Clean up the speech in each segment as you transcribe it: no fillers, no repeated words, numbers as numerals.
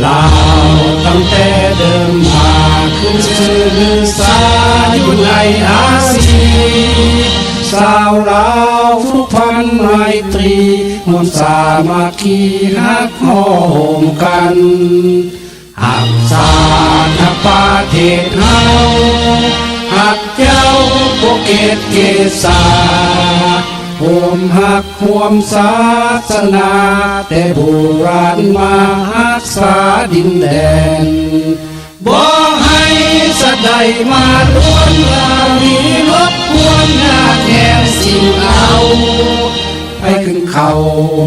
ลาวตั้งแต่เดิมมาขึ้นชื่อลือสาอยู่ในอาซีสาวลาวทุกพันไมตรีมวลสามัคคีฮักหอมกันหักชาติหักประเทศเฮาหักเจ้าโปเกตเกษาห่วมหักห่วมศาสนาแต่โบราณมาหักษาดินแดนบ่ให้สะใดมาล้วนลาวีรบกวนหน้าแก่สิ่งเอาให้ขึ้นเขา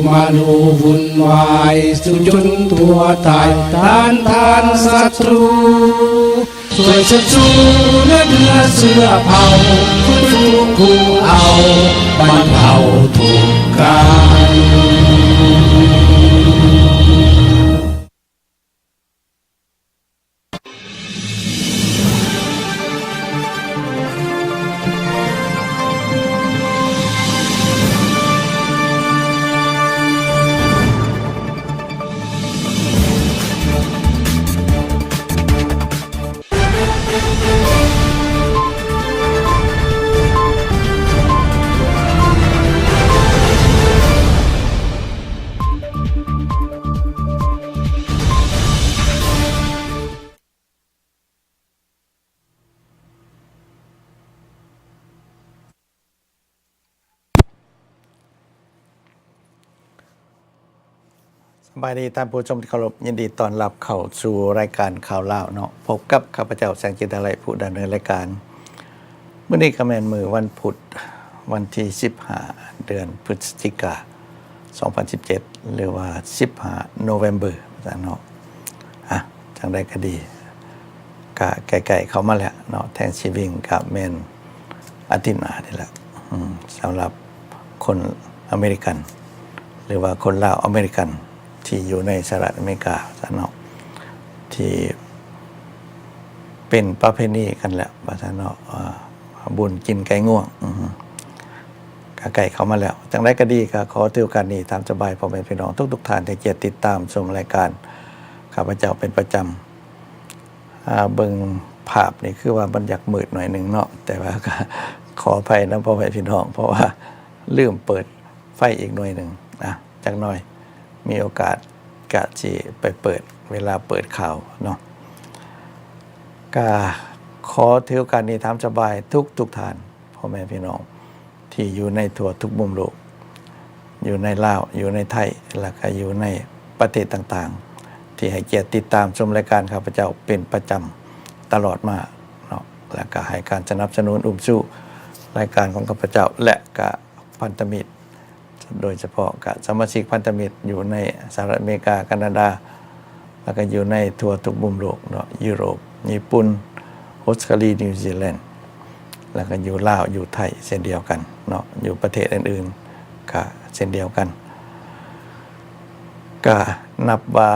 มาดูวุ่นวายสุจนตัวตายทานศัตรูช่วยศัตรูเนื้อเสื้อเผาฟื้นฟูกูเอาบรรเทาทุกข์กายสบายดีท่านผู้ชมที่เคารพยินดีต้อนรับเข้าสู่รายการข่าวลาวเนาะพบกับข้าพเจ้าแสงจินตะไลผู้ดำเนินรายการมื้อนี้ก็แม่นมื้อวันพุธวันที่15เดือนพฤศจิกายน2017หรือว่า15โนเวมเบอร์เนาะจังได๋ก็ดีก็ใกล้ๆเข้ามาแล้วเนาะแทงชีวิงกับแม่นอาทิตย์หน้านี่แหละสำหรับคนอเมริกันหรือว่าคนลาวอเมริกันที่อยู่ในสหรัฐอเมริกาเนาะที่เป็นประเพณีกันแล้วเนาะบุญกินไก่ง่วงก็ใกล้เข้ามาแล้วจังได๋ก็ดีก็ขอถือโอกาสนี้ตามสบายพ่อแม่พี่น้องทุกท่านที่เกียรติติดตามชมรายการข้าพเจ้าเป็นประจำเบิ่งภาพนี่คือว่ามันอยากมืดหน่อยนึงเนาะแต่ว่าก็ขออภัยนะพ่อแม่พี่น้องเพราะว่าลืมเปิดไฟอีกหน่อยนึงจักหน่อยมีโอกาสกะสิไปเปิดเวลาเปิดข่าวเนาะก็ขอถือโอกาสนี้ถามสบายทุกท่านพ่อแม่พี่น้องที่อยู่ในทั่วทุกมุมโลกอยู่ในลาวอยู่ในไทยแล้วก็อยู่ในประเทศต่างๆที่ให้เกียรติติดตามชมรายการข้าพเจ้าเป็นประจำตลอดมาเนาะแล้วก็ให้การสนับสนุนสู้รายการของข้าพเจ้าและก็พันธมิตรโดยเฉพาะกับสมาชิกพันธมิตรอยู่ในสหรัฐอเมริกาแคนาดาแล้วก็อยู่ในทั่วทุกมุมโลกเนาะยุโรปญี่ปุ่นออสเตรเลียนิวซีแลนด์แล้วก็อยู่ลาวอยู่ไทยเช่นเดียวกันเนาะอยู่ประเทศอื่นๆก็เช่นเดียวกันก็นับว่า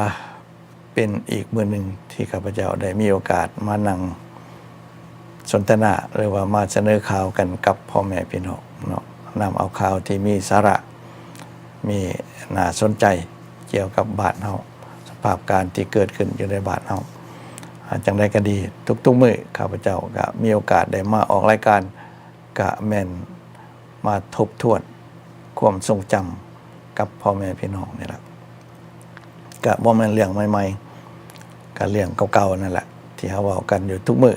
เป็นอีกมื้อหนึ่งที่ข้าพเจ้าได้มีโอกาสมานั่งสนทนาหรือว่ามาเสนอข่าวกันกับพ่อแม่พี่น้องเนาะนำเอาข่าวที่มีสาระมีน่าสนใจเกี่ยวกับบ้านเฮาสภาพการที่เกิดขึ้นอยู่ในบ้านเฮาจังได๋ก็ดีทุกๆมื้อข้าพเจ้าก็มีโอกาสได้มาออกรายการก็แม่นมาทบทวนความทรงจำกับพ่อแม่พี่น้องนี่แหละก็บ่แม่นเรื่องใหม่ๆก็เรื่องเก่าๆนั่นแหละที่เฮาเว้ากันอยู่ทุกมื้อ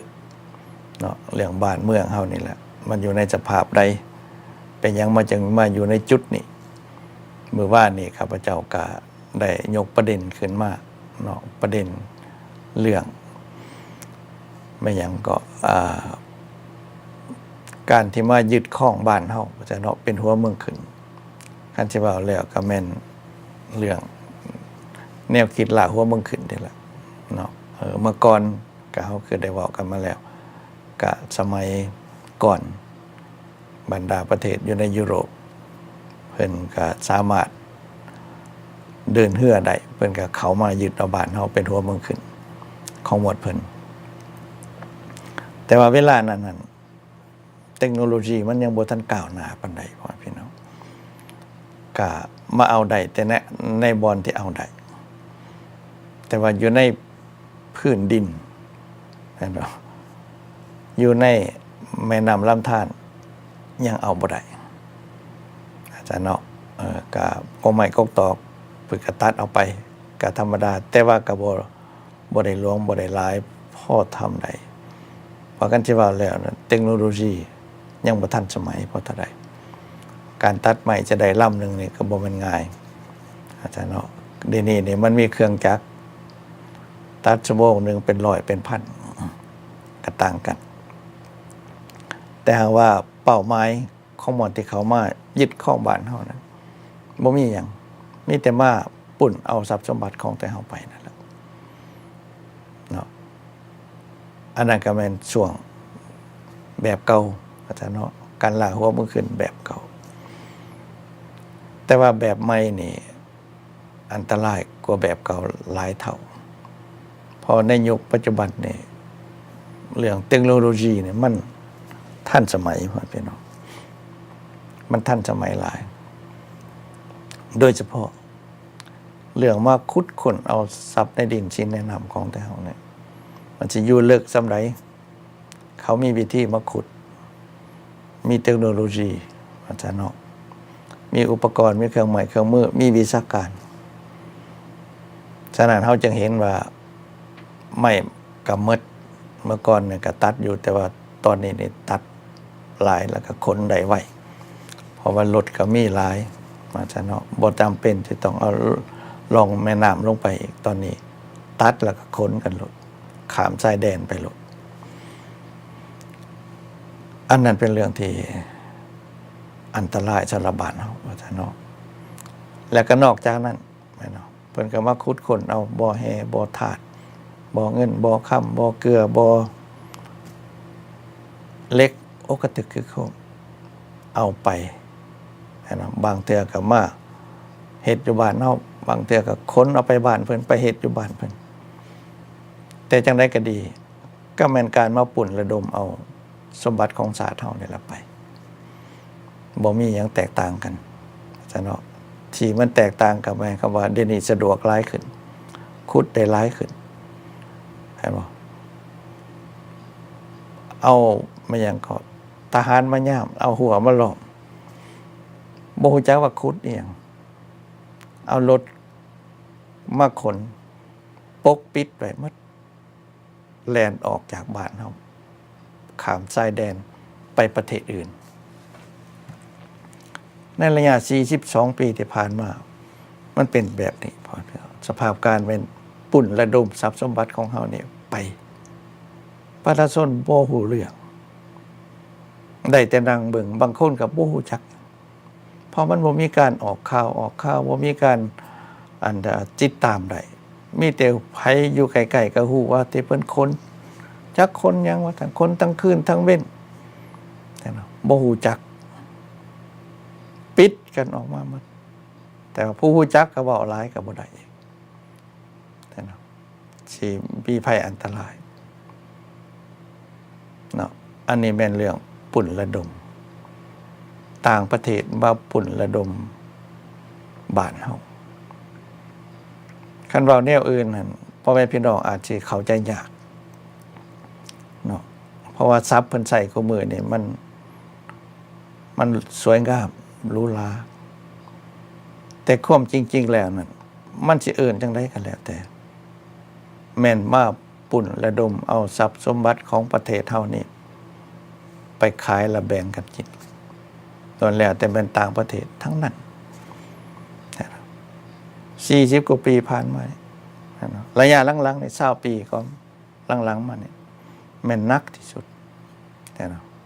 เนาะเรื่องบ้านเมืองเฮานี่แหละมันอยู่ในสภาพใดเป็นหยังมาจึงมาอยู่ในจุดนี้เมื่อวานนี้ข้าพเจ้าก็ได้ยกประเด็นขึ้นมาเนาะประเด็นเรื่องไม่หยังก็การที่มายึดครองบ้านเฮาจะเนาะเป็นหัวเมืองขึ้นคันสิเว้าแล้วก็แม่นเรื่องแนวคิดล่าหัวเมืองขึ้นนี่แหละเนาะเมื่อก่อนก็เฮาคือได้เว้ากันมาแล้วก็สมัยก่อนบรรดาประเทศอยู่ในยุโรปเพิ่นก็สามารถเดินเรือได้เพิ่นก็เข้ามายึดเอาบ้านเฮาเป็นหัวเมืองขึ้นของหมวดเพิ่นแต่ว่าเวลานั้นเทคโนโลยีมันยังบ่ทันก้าวหน้าปานใดพ่อพี่น้องก็มาเอาได้แต่ในบอนที่เอาได้ แต่ว่าอยู่ในพื้นดินนะอยู่ในแม่น้ำลำธารยังเอาบ่ได้อาจารย์เนาะกับกไม้กกตอกฝึกกระตัดเอาไปก็ธรรมดาแต่ว่าก็บ่ได้หลวงบ่ได้หลายพอทำได้เพราะกันสิว่าแล้วเทคโนโลยียังบ่ทันสมัยพอเท่าใดการตัดไม้จะได้ลำนึงนี่ก็บ่แม่นง่ายอาจารย์เนาะเดี๋ยวนี้นี่มันมีเครื่องจักรตัดชั่วโมงนึงเป็นร้อยเป็นพันก็ต่างกันแต่หากว่าเป้าหมายของหมอนที่เขามายึดครองบ้านเฮานั้นบ่มีหยังมีแต่มาปุ่นเอาทรัพย์สมบัติของแต่เฮาไปนั่นแหละเนาะอันนั้นก็แม่นช่วงแบบเก่าอาจารย์เนาะการล่าหัวมือขึ้นแบบเก่าแต่ว่าแบบใหม่นี่อันตรายกว่าแบบเก่าหลายเท่าพอในยุคปัจจุบันนี่เรื่องเทคโนโลยีเนี่ยมันทันสมัยพ่อพี่น้องมันทันสมัยหลายโดยเฉพาะเรื่องมาขุดค้นเอาทรัพย์ในดินชิ้นแนะนำของแต่เฮาเนี่ยมันสิอยู่ลึกส่ำใดเขามีวิธีมาขุดมีเทคโนโลยีอาจารย์เนาะมีอุปกรณ์มีเครื่องไม้เครื่องมือมีวิชาการฉะนั้นเฮาจึงเห็นว่าไม่กำมดเมื่อก่อนเนี่ยก็ตัดอยู่แต่ว่าตอนนี้นี่ตัดหลายแล้วก็ขนได้ไวเพราะว่ารถก็มีหลายอาจารย์เนาะบ่จำเป็นที่ต้องเอาลงแม่น้ำลงไปอีกตอนนี้ตัดแล้วก็ขนกันรถข้ามชายแดนไปรถอันนั้นเป็นเรื่องที่อันตรายสำหรับบ้านเฮาอาจารย์เนาะแล้วก็นอกจากนั้นแม่เนาะเพิ่นก็มาขุดค้นเอาบ่อแฮบ่อธาตุบ่อเงินบ่อค่ำบ่อเกลือบ่อเล็กโอกตึกคือเขาเอาไปนะบางเทื่อก็มาเฮ็ดอยู่บ้านเฮาบางเทื่อก็ขนเอาไปบ้านเพิ่นไปเฮ็ดอยู่บ้านเพิ่นแต่จังได๋ก็ดีก็แม่นการมาปุ่นระดมเอาสมบัติของชาติเฮานี่ล่ะไปบ่มีหยังแตกต่างกันซะเนาะที่มันแตกต่างกับแม่นคำว่าเดี๋ยวนี้สะดวกหลายขึ้นขุดได้หลายขึ้นเห็นบ่เอามาหยังก็ทหารมาย่ามเอาหัวมาล้อมบ่ฮู้จักว่าขุดอีหยังเอารถมาขนปกปิดไว้หมดแล่นออกจากบ้านเฮาข้ามชายแดนไปประเทศอื่นในระยะ42ปีที่ผ่านมามันเป็นแบบนี้พอสภาพการเป็นปุ่นระดมทรัพย์สมบัติของเฮานี่ไปประชาชนบ่ฮู้เรื่องได้แต่นั่งเบิ่งบางคนก็บ่ฮู้จักเพราะมันบ่มีการออกข่าวบ่มีการติดตามได้มีแต่ไผอยู่ไกลๆก็ฮู้ว่าที่เพิ่นคนจักคนหยังว่าทั้งคนทั้งคืนทั้งเว้นแต่เนาะบ่ฮู้จักปิดกันออกมาหมดแต่ว่าผู้ฮู้จักก็เว้าหลายก็บ่ได้แต่เนาะสิมีภัยอันตรายเนาะอันนี้แม่นเรื่องปุ่นระดมต่างประเทศมาปุ่นระดมบ้านเฮาคันเว้าแนวอื่นนั่นพ่อแม่พี่น้องอาจสิเข้าใจยากเนาะเพราะว่าทรัพย์เพิ่นใช้คู่มือนี่มันสวยงามหรูหราแต่ความจริงๆแล้วนั่นมันสิเอิ้นจังได๋ก็แล้วแต่แม่นมาปุ่นระดมเอาทรัพย์สมบัติของประเทศเฮานี่ไปขายและแบ่งกันกินตอนแล้วแต่เป็นต่างประเทศทั้งนั้น40กว่าปีผ่านมาระยะหลังๆใน20ปีก็หลังๆมาเนี่ยแม่นนักที่สุดแต่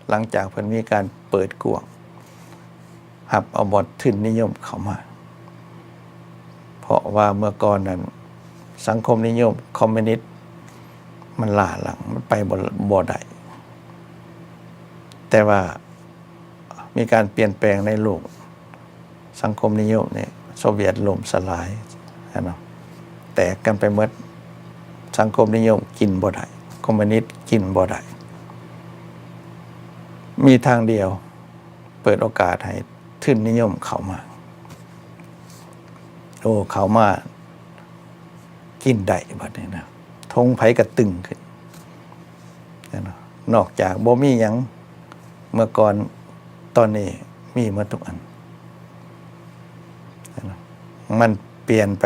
หลังจากเพิ่นมีการเปิดกว้างหับเอาบททุนนิยมเข้ามาเพราะว่าเมื่อก่อนนั้นสังคมนิยมคอมมิวนิสต์มันล้าหลังมันไปบ่ได้แต่ว่ามีการเปลี่ยนแปลงในโลกสังคมนิยมเนี่ยโซเวียตล่มสลายเนาะแตกกันไปหมดสังคมนิยมกินบ่ได้คอมมิวนิสต์กินบ่ได้มีทางเดียวเปิดโอกาสให้ทุนนิยมเข้ามาเข้ามา กินได้บัดนี้นะทงไผกระตึงขึ้นนะนอกจากบ่มีหยังเมื่อก่อนตอนนี้มีหมดทุกอันนะมันเปลี่ยนไป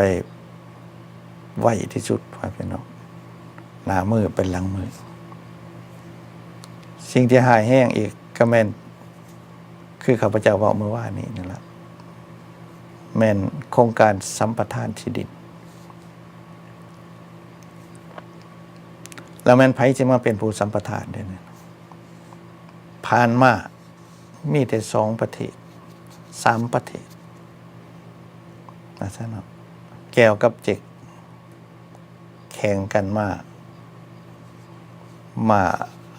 ไวที่สุดพ่อพี่น้องหน้ามือเป็นหลังมือสิ่งที่หายแห้งอีกก็แม่นคือข้าพเจ้าบอกเมื่อวานนี้นั่นแหละแม่นโครงการสัมปทานที่ดินแล้วแม่นไผสิมาเป็นผู้สัมปทานได้เนี่ยผ่านมามีแต่2 ประเทศ 3 ประเทศนะท่านเนาะแก้วกับเจกแข่งกันมา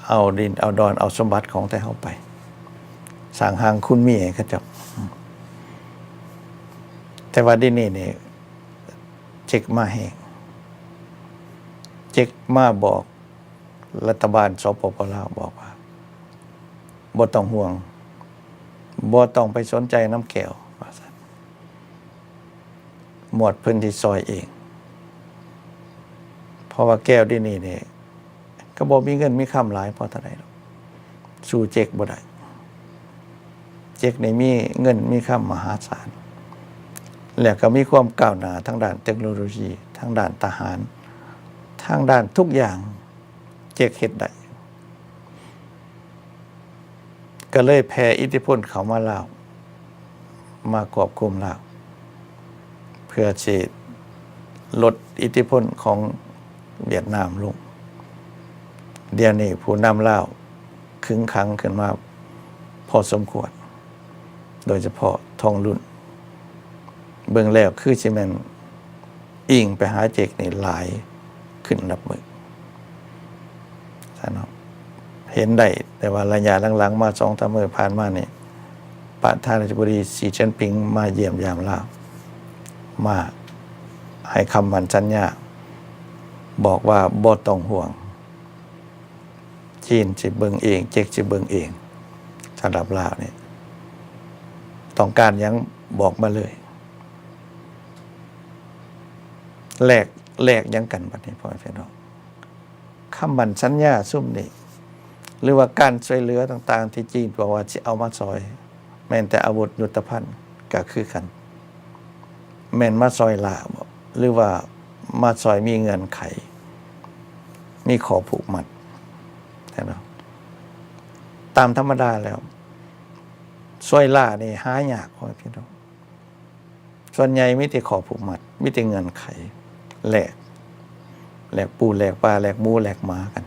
เอาดินเอาดอนเอาสมบัติของแต่เฮาไปสร้างหางคุณมีให้เขาเจ้าแต่ว่าดินนี่เจกมาแห้งเจกมาบอกรัฐบาลสปป.ลาวบอกว่าบ่ต้องห่วงบ่ต้องไปสนใจน้ำแก้วว่าซั่นหมวดพื้นที่ซอยเองเพราะว่าแก้วดินนี่ก็บ่มีเงินมีคำหลายพอเท่าใดหรอกสู้เจกบ่ได้เจกนี่มีเงินมีคำมหาศาลแล้วก็มีความก้าวหน้าทางด้านเทคโนโลยีทางด้านทหารทางด้านทุกอย่างเจกเฮ็ดได้ก็เลยแผ่อิทธิพลเข้ามาลาวมาควบคุมลาวเพื่อสิลดอิทธิพลของเวียดนามลงเดี๋ยวนี้ผู้นำลาวขึงขังขึ้นมาพอสมควรโดยเฉพาะทองรุ่นเบิ่งแล้วคือสิแม่นอิงไปหาเจกนี่หลายขึ้นนับมือท่านเนาะเห็นได้แต่ว่าระยะหลังๆมา2-3 มื้อผ่านมานี่ประธานาธิบดีสีจิ้นผิงมาเยี่ยมยามลาวมาให้คำมั่นสัญญาบอกว่าบ่ต้องห่วงจีนสิเบิ่งเองเจกสิเบิ่งเองสำหรับลาวนี่ต้องการหยังบอกมาเลยแลกหยังกันบัดนี้พ่อพี่น้องคำมั่นสัญญาซุ่มนี่หรือว่าการช่วยเหลือต่างๆที่จีนบอกว่าสิเอามาซอยแม้แต่อาวุธยุทโธภัณฑ์ก็คือกันแม่นมาซอยลาวหรือว่ามาซอยมีเงื่อนไขมีขอผูกมัดเนาะตามธรรมดาแล้วซอยล่านี่หายากพ่อพี่น้องส่วนใหญ่มีแต่ขอผูกมัดมีแต่เงื่อนไขแลกปูแลกปลาแลกหมูแลกหมากัน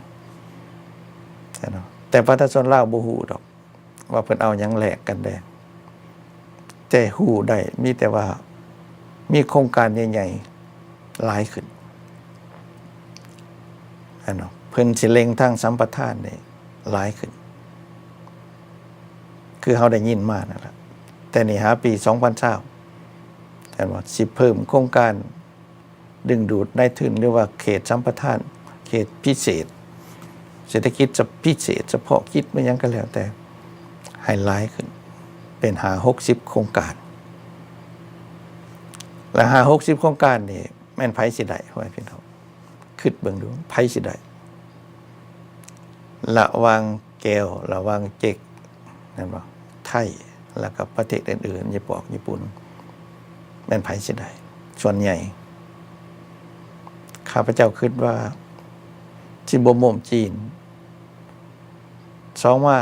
เนาะแต่ประชาชนลาวบ่ฮู้ดอกว่าเพิ่นเอาหยังแลกกันแดแต่ฮู้ได้มีแต่ว่ามีโครงการใหญ่ๆหลายขึ้นเนาะเพิ่นสิเล็งทางสัมปทานนี่หลายขึ้นคือเฮาได้ยินมานั่นแหละแต่นี่หาปี2020แต่ว่าสิเพิ่มโครงการดึงดูดนายทุนหรือว่าเขตสัมปทานเขตพิเศษเศรษฐกิจจะพิเศษเฉพาะกิจไม่ยังก็แล้วแต่ให้หลายขึ้นเป็น60 โครงการและ60 โครงการนี่แม่นไผสิได้พ่อพี่น้องคิดเบิ่งดูไผสิได้ระวังแก้วระวังเจกนั่นบ่ไทยแล้วก็ประเทศอื่นๆญี่ปุ่นแม่นไผสิได้ส่วนใหญ่ข้าพเจ้าคิดว่าสิบ่ม่มจีน2ว่า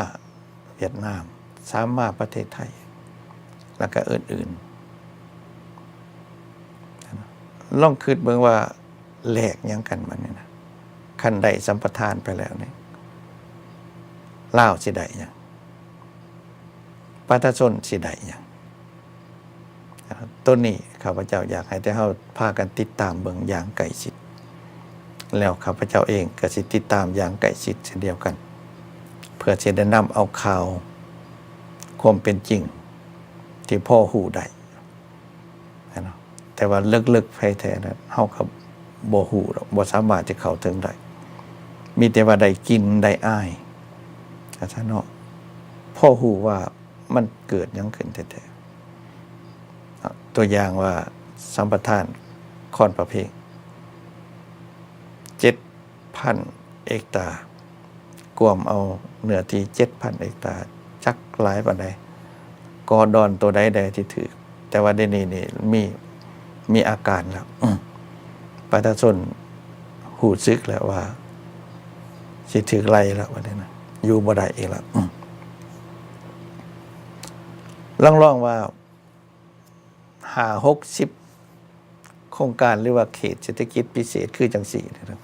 เวียดนาม3ว่าประเทศไทยแล้วก็อื่นๆลองคิดเบิ่งว่าแลกหยังกันบัดนี้นะคันใดสัมปทานไปแล้วนี่ลาวสิได้หยังประชาชนสิได้หยังต้นนี้ข้าพเจ้าอยากให้แต่เฮาพากันติดตามเบิ่งอย่างใกล้ชิดแล้วข้าพเจ้าเองก็สิติดตามอย่างใกล้ชิดเช่นเดียวกันเพื่อจะได้นำเอาข่าวความเป็นจริงที่พ่อฮู้ได้นะแต่ว่าลึกๆไผแท้นั้นเฮาก็บ่ฮู้ดอกบ่สามารถจะเข้าถึงได้มีแต่ว่าได้กินได้อ้ายอาจารย์เนาะพ่อฮู้ว่ามันเกิดหยังขึ้นแท้ๆตัวอย่างว่าสัมปทานคอนประเพง 7,000 เอกตารกวมเอาเนื้อที่ 7,000 เอกตารจักหลายปานใดกอดอนตัวใดๆที่ถือแต่ว่าเดี๋ยวนี้นี่มีอาการแล้วประชาชนหูซึกแล้วว่าสิถือไล่แล้วว่านี้นะอยู่บ่ได้อีกแล้วล่องว่า60โครงการหรือว่าเขตเศรษฐกิจพิเศษคือจังสี่นะครับ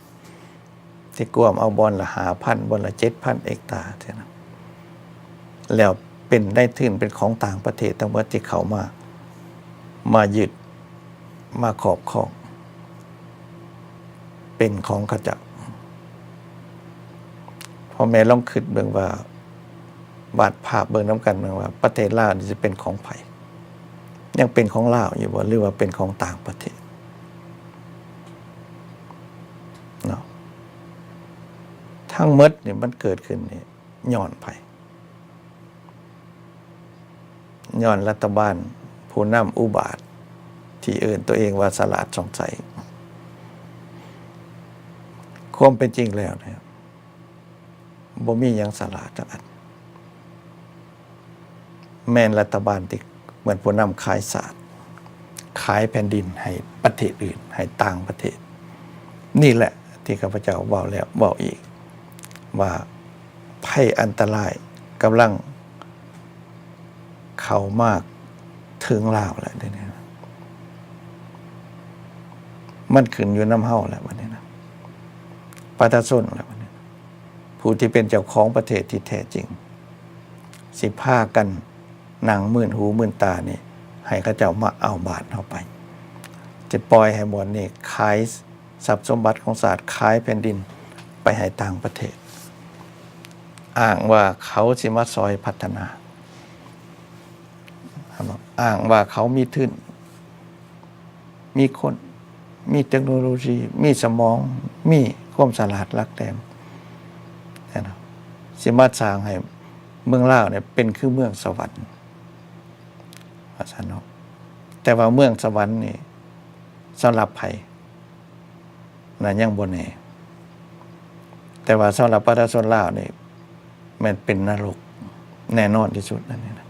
ที่กวมเอาบอนละ5,000บอนละ 7,000 เอกตารเท่านั้นแล้วเป็นได้ทึนเป็นของต่างประเทศทั้งหมดที่เขามายึดมาครอบครองเป็นของเขาเจ้าพอแม่ลองคิดเบิ่งว่าบาดภาพเบิ่งนำกันเบิ่งว่าประเทศลาวนี่จะเป็นของไผยังเป็นของลาวอยู่บ่หรือว่าเป็นของต่างประเทศเนาะทั้งหมดนี่มันเกิดขึ้นนี่ย้อนไผย้อนรัฐบาลผู้นำอุบาทที่เอิ้นตัวเองว่าฉลาดสงสัยความเป็นจริงแล้วนะครับบ่มีหยังฉลาดจักอันแม่นรัฐบาลที่เหมือนผู้นำขายศาสตร์ขายแผ่นดินให้ประเทศอื่นให้ต่างประเทศนี่แหละที่ข้าพเจ้าเว้าแล้วเว้าอีกว่าภัยอันตรายกำลังเข้ามากถึงลาวแล้วเดี๋ยวนี้มันขึ้นอยู่น้ำเฮาแล้ววันนี้นะประชาชนแล้ววันนี้ผู้ที่เป็นเจ้าของประเทศที่แท้จริงสิพากันหนังมื่นหูมื่นตานี่ให้เขาเจ้ามาเอาบาทเข้าไปจะปล่อยให้หมดนี่ขายทรัพย์สมบัติของศาสตร์ขายแผ่นดินไปให้ต่างประเทศอ้างว่าเขาสิมาซอยพัฒนาอ้างว่าเขามีทุนมีคนมีเทคโนโลยีมีสมองมีความฉลาดรักแหลมนะสิมาสร้างให้เมืองลาวเนี่ยเป็นคือเมืองสวรรค์ว่าซั่นเนาะแต่ว่าเมืองสวรรค์นี่สำหรับไผน่ะยังบ่แน่แต่ว่าสำหรับประชาชนลาวนี่มันเป็นนรกแน่นอนที่สุดนั่นนี่นะ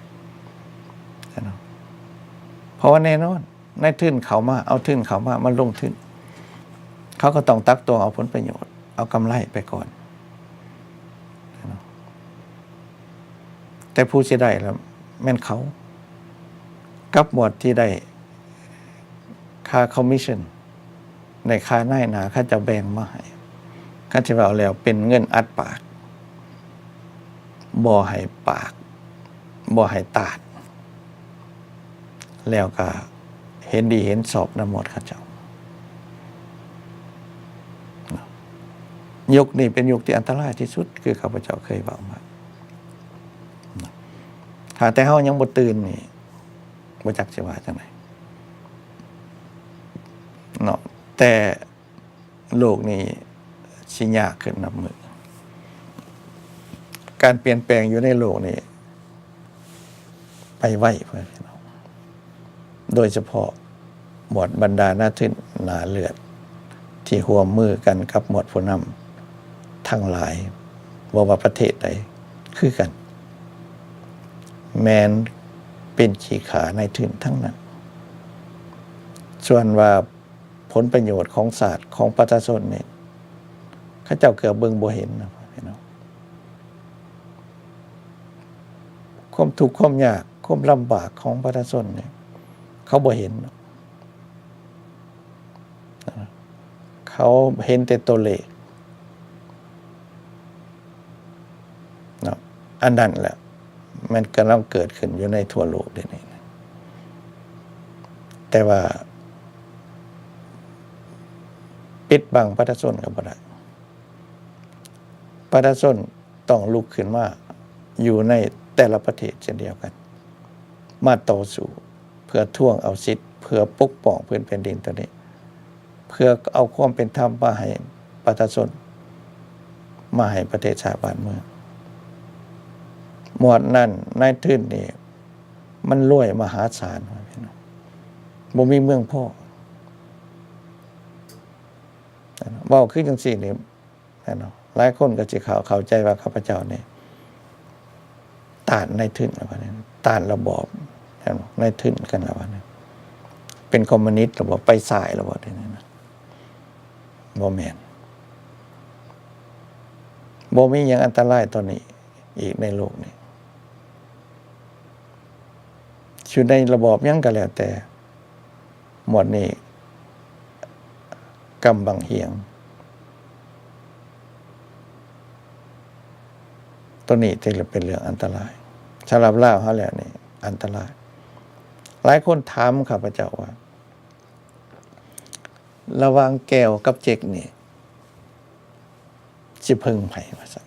เพราะว่าแน่นอนในทุนเขามาเอาทุนเขามาลงทุนเขาก็ต้องตักตวงเอาผลประโยชน์เอากำไรไปก่อนแต่ผู้ที่ได้แล้วแม่นเขากับหมวดที่ได้ค่าคอมมิชชั่นในค่านายหนาเขาจะแบ่งมาให้เขาจะเอาแล้วเป็นเงินอัดปากบ่ให้ปากบ่ให้ตาดแล้วก็เห็นดีเห็นสอบนำหมดเขาเจ้ายุคนี้เป็นยุคที่อันตรายที่สุดคือข้าพเจ้าเคยบอกมาถ้าแต่เฮายังบ่ตื่นนี่บ่จักสิว่าจังได๋เนาะแต่โลกนี้สิยากขึ้นนับมื้อการเปลี่ยนแปลงอยู่ในโลกนี้ไปไวเพื่อนพี่น้องโดยเฉพาะหมวดบรรดาหน้าทึ่นหนาเลือดที่ร่วมมือกันกับหมวดผู้นำทั้งหลายว่าประเทศใดคือกันแม้นเป็นขี้ขาในทึ่นทั้งนั้นส่วนว่าผลประโยชน์ของศาสตร์ของประชาชนนี่เขาเจ้าเกือบเบิ่งบ่เห็นนะพี่น้องความทุกข์ความยากความลำบากของประชาชนเนี่ยเขาบ่เห็นเขาเห็นแต่ตัวเลขเนาะอันนั้นแหละมันกำลังเกิดขึ้นอยู่ในทั่วโลกเดี๋ยวนี้แต่ว่าปิดบังประชาชนก็บ่ได้ประชาชนต้องลุกขึ้นมาอยู่ในแต่ละประเทศเช่นเดียวกันมาต่อสู้เพื่อทวงเอาสิทธิ์เพื่อปกป้องพื้นแผ่นดินตัวนี้เพื่อเอาความเป็นธรรมมาให้ประชาชนมาให้ประเทศชาติบ้านเมืองหมวดนั้นนายทุนนี่มันรวยมหาศาลพี่น้องบ่มีเมืองพ่อเว้าคือจังซี่นี่ เนาะหลายคนก็สิเข้าใจว่าข้าพเจ้านี่ต้านในทุนแล้วว่านี่ต้านระบอบในทุนกันแล้วว่านี่เป็นคอมมิวนิสต์ระบอบไปซ้ายระบอบนี่นะบ่แม่นบ่มีหยังอันตรายตอนนี้อีกในโลกนี้อยู่ในระบอบหยังก็แล้วแต่หมดนี้กำบังเหียงตัวนี้ที่เป็นเรื่องอันตรายสำหรับลาวเฮาแล้วนี่อันตรายหลายคนถามข้าพเจ้าว่าระหว่างแก้วกับเจ๊กนี่สิพึ่งไผว่าซั่น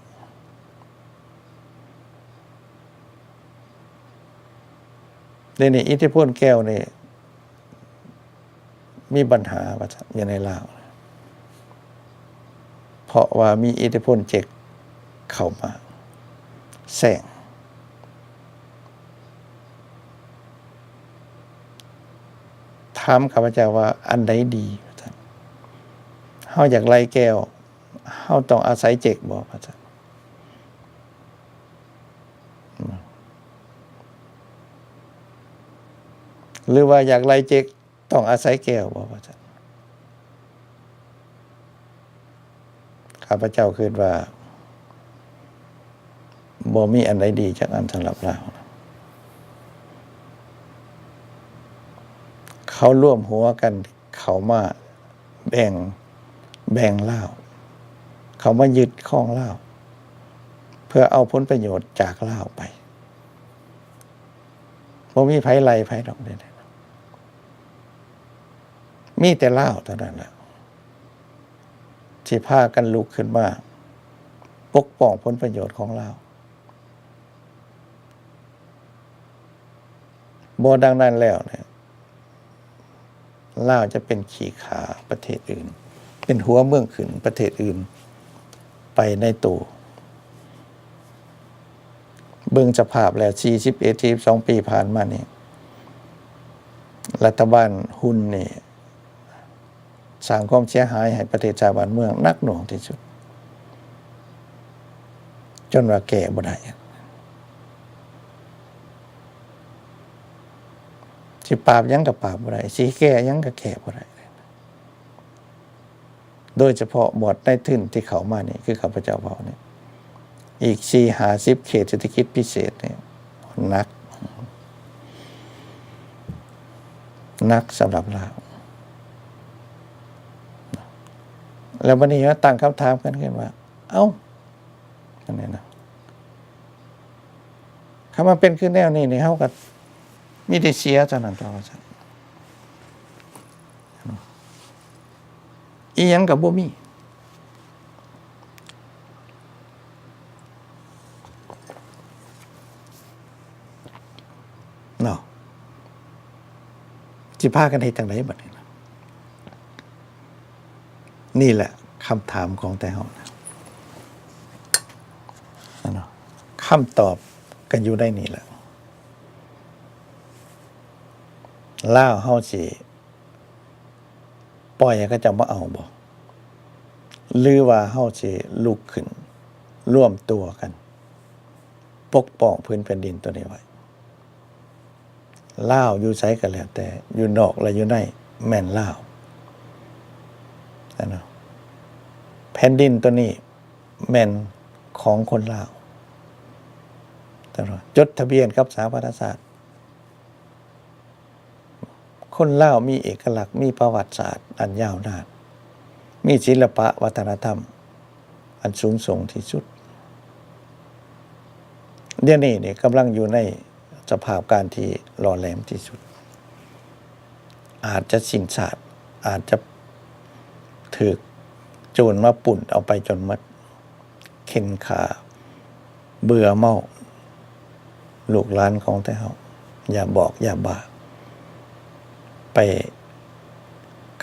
เดี๋ยวนี้อิทธิพลแก้วนี่มีปัญหาว่าซั่นอยู่ในลาวเพราะว่ามีอิทธิพลเจ๊กเข้ามาแซงถามข้าพเจ้าว่าอันใดดีว่าซั่นเฮาอยากไล่แก้วเฮาต้องอาศัยเจ๊กบ่ว่าซั่นหรือว่าอยากไล่เจ๊กต้องอาศัยแก้วบ่ว่าซั่นข้าพเจ้าคิดว่าบ่มีอันใดดีจักอันสำหรับลาวเขาร่วมหัวกันเขามาแบ่งลาวเขามายึดครองลาวเพื่อเอาผลประโยชน์จากลาวไปบ่มีไผไล่ไผดอกเด้มีแต่ลาวเท่านั้นแหละที่พากันลุกขึ้นมาปกป้องผลประโยชน์ของลาวบ่ดังนั้นแล้วเนี่ยลาวจะเป็นขี้ขาประเทศอื่นเป็นหัวเมืองขึ้นประเทศอื่นไปในตัวเบิ่งสภาพแล้ว41-42ปีผ่านมานี่รัฐบาลหุ้นนี่สร้างความเสียหายให้ประเทศชาติบ้านเมืองหนักหน่วงที่สุดจนว่าแก้บ่ได้สิปราบหยังก็ปราบบ่ได้สิแก้หยังก็แก้บ่ได้โดยเฉพาะหมวดในทุนที่เข้ามานี่คือข้าพเจ้าเว้านี่อีก40-50เขตเศรษฐกิจพิเศษนี่หนักสำหรับลาวแล้ววันนี้ก็ตั้งคำถามกันขึ้นว่าเอ้าอันนี้นะคำว่าเป็นขึ้นแนวนี้นี่เฮาก็มีแต่เสียเท่านั้นต่อซั่นอีหยังก็บ่มีเนาะสิพากันเฮ็ดจังได๋บัดนี้นี่แหละคำถามของแต่เฮานะเนาะคำตอบกันอยู่ได้นี่แหละลาวเฮาสิปล่อยให้เขาเจ้ามาเอาบ่หรือว่าเฮาสิลุกขึ้นร่วมตัวกันปกป้องพื้นแผ่นดินตัวนี้ไว้ลาวอยู่ไสก็แล้วแต่อยู่นอกและอยู่ในแม่นลาวนะแผ่นดินตัวนี้แม่นของคนลาวจดทะเบียนกับสหประชาชาติคนลาวมีเอกลักษณ์มีประวัติศาสตร์อันยาวนานมีศิลปะวัฒนธรรมอันสูงส่งที่สุดเดี๋ยวนี้กำลังอยู่ในสภาพการที่หล่อแหลมที่สุดอาจจะสิ้นชาติอาจจะถูกโจรมาปุ่นเอาไปจนหมดเข็นขาเบื่อเมาลูกหลานของแต่เฮาอย่าบอกอย่าบ้าไป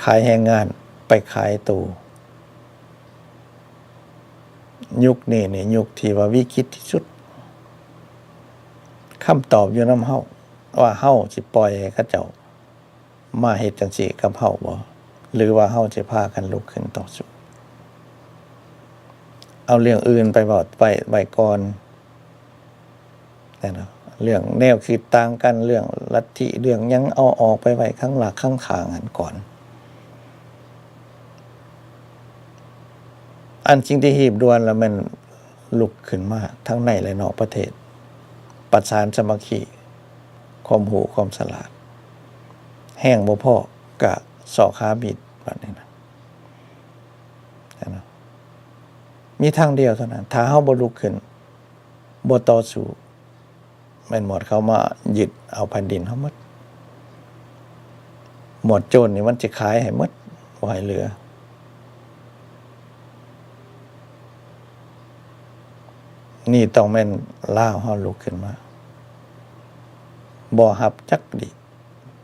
ขายแรงงานไปขายตู้ยุคนี้นี่ยุคที่ว่าวิกฤตที่สุดคำตอบอยู่นำเฮาว่าเฮาสิปล่อยให้เขาเจ้ามาเฮ็ดจังซี่กับเฮาบ่หรือว่าเฮาสิพากันลุกขึ้นต่อสู้ เอาเรื่องอื่นไปบอกไปไว้ก่อนแต่นะเรื่องแนวคิดต่างกันเรื่องลัทธิเรื่องยังเอาออกไปไว้ข้างหลักข้างขางกันก่อนอันจริงที่หีบด่วนแล้วมันลุกขึ้นมาทั้งในและนอกประเทศประสานสามัคคีความหูความฉลาดแห้งบ่พอกะสอกขาบิดแบบนี้นะมีทางเดียวเท่านั้นถ้าเฮาบ่ลุกขึ้นบ่ต่อสู้แม่นหมดเขามายึดเอาแผ่นดินเฮาหมดหมดโจรนี่มันสิขายให้หมดบ่ให้เหลือนี่ต้องแม่นลาวเฮาลุกขึ้นมาบ่รับจักดิ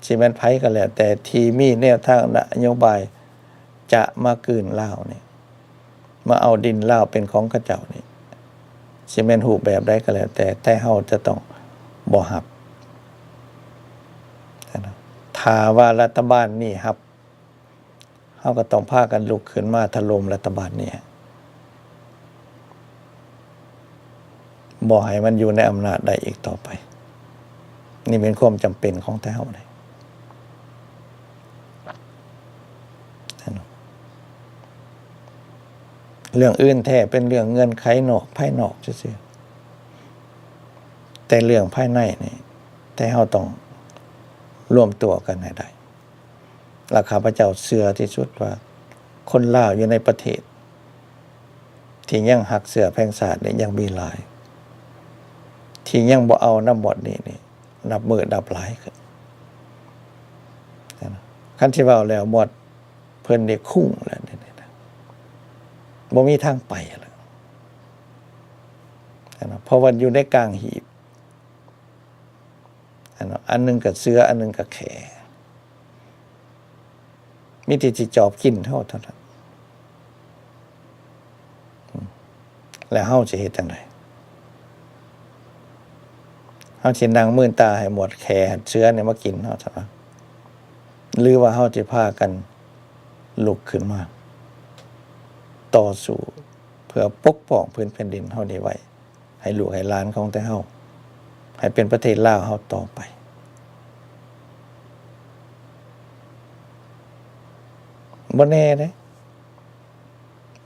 สิแม่นไผก็แล้วแต่ที่มีแนวทางนโยบายจะมาคืนลาวนี่มาเอาดินลาวเป็นของเขาเจ้านี่สิแม่นรูปแบบใดก็แล้วแต่เฮาจะต้องบ่รับถ้าว่ารัฐบาลนี่รับเฮาก็ต้องพากันลุกขึ้นมาถล่มรัฐบาลนี้บ่ให้มันอยู่ในอำนาจได้อีกต่อไปนี่เป็นความจำเป็นของเฮาเลยเรื่องอื่นแท้เป็นเรื่องเงื่อนไขนอกภายนอกซื่อๆแต่เรื่องภายในนี่แต่เฮาต้องร่วมตัวกันให้ได้และข้าพเจ้าเชื่อที่สุดว่าคนลาวอยู่ในประเทศที่ยังหักเสือแพงศาสตร์นี่ยังมีหลายที่ยังบ่เอาน้ำบ่นี่นับมือนับหลายขึ้นคันที่เว้าแล้วหมดเพิ่นได้คุ้งแล้วนี่บ่มีทางไปแล้วเพราะว่าอยู่ในกลางหีบอันนึงก็เสืออันนึงก็แขมีที่สิจอบกินเท่านั้นแล้วเฮาสิเฮ็ดจังได๋เฮาสินั่งมื่นตาให้หมดแขเสือเนี่ยมากินเฮาซะว่าหรือว่าเฮาสิพากันลุกขึ้นมาต่อสู้เพื่อปกป้องพื้นแผ่นดินเฮานี้ไว้ให้ลูกให้หลานของแต่เฮาให้เป็นประเทศลาวเฮาต่อไปบ่แน่เด้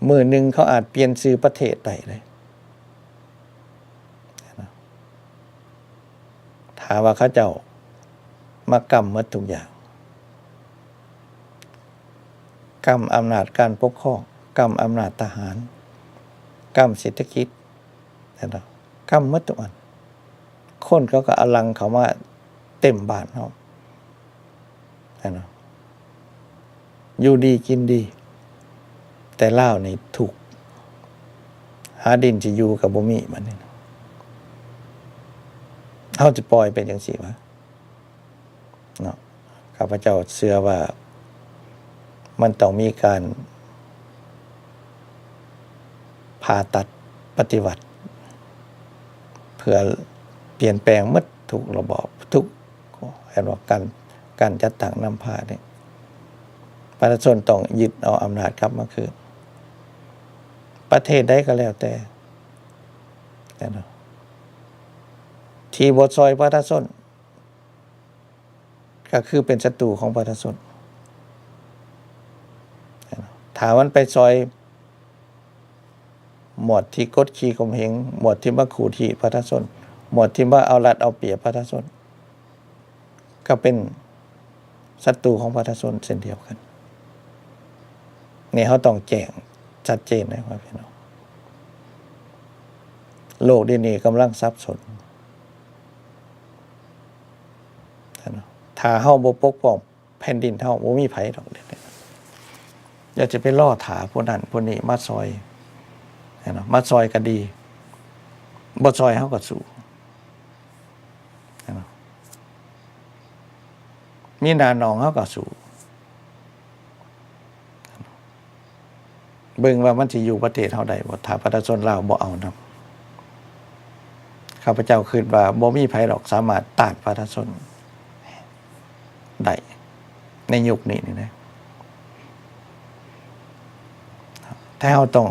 มื้อนึงเขาอาจเปลี่ยนชื่อประเทศได้เลยถ้าว่าเขาเจ้ามากำหมดทุกอย่างกำอำนาจการปกครองกำอำนาจทหารกำเศรษฐกิจกำหมดทุกอันคนเขาก็อลังเขามาเต็มบ้านเฮาอยู่ดีกินดีแต่ลาวนี่ถูกหาดินสิอยู่กับบ่มีมันนี่เฮาจะปล่อยเป็นจังซี่วะเนาะข้าพเจ้าเชื่อว่ามันต้องมีการผ่าตัดปฏิวัติเพื่อเปลี่ยนแปลงหมดทุกระบอบทุกแห่งการจัดตั้งนำพาเนี่ยประชาชนต้องยึดเอาอำนาจกลับมาคืนประเทศใดก็แล้วแต่ที่บ่ซอยประชาชนก็คือเป็นศัตรูของประชาชนถ้ามันไปซอยหมวดที่กดขี่ข่มเหงหมวดที่มาขู่ที่ประชาชนหมวดที่มาเอารัดเอาเปรียบประชาชนก็เป็นศัตรูของประชาชนเช่นเดียวกันนี่เขาต้องแจ้งชัดเจนนะครับพี่น้องโลกนี้กำลังสับสนถ้าเฮาบ่ปกป้องแผ่นดินเฮาบ่มีไผดอกเด้อยากจะไปล่อถาผู้นั้นผู้นี้มาซอยมาซอยก็ดีบ่ซอยเฮาก็สู้มีหน้าหนองเฮาก็สู้เบิ่งว่ามันสิอยู่ประเทศเฮาได้บ่ถ้าประชาชนลาวบ่เอานำข้าพเจ้าคิดว่าบ่มีไผดอกสามารถต้านประชาชนได้ในยุคนี้นี่นะถ้าเฮาต้อง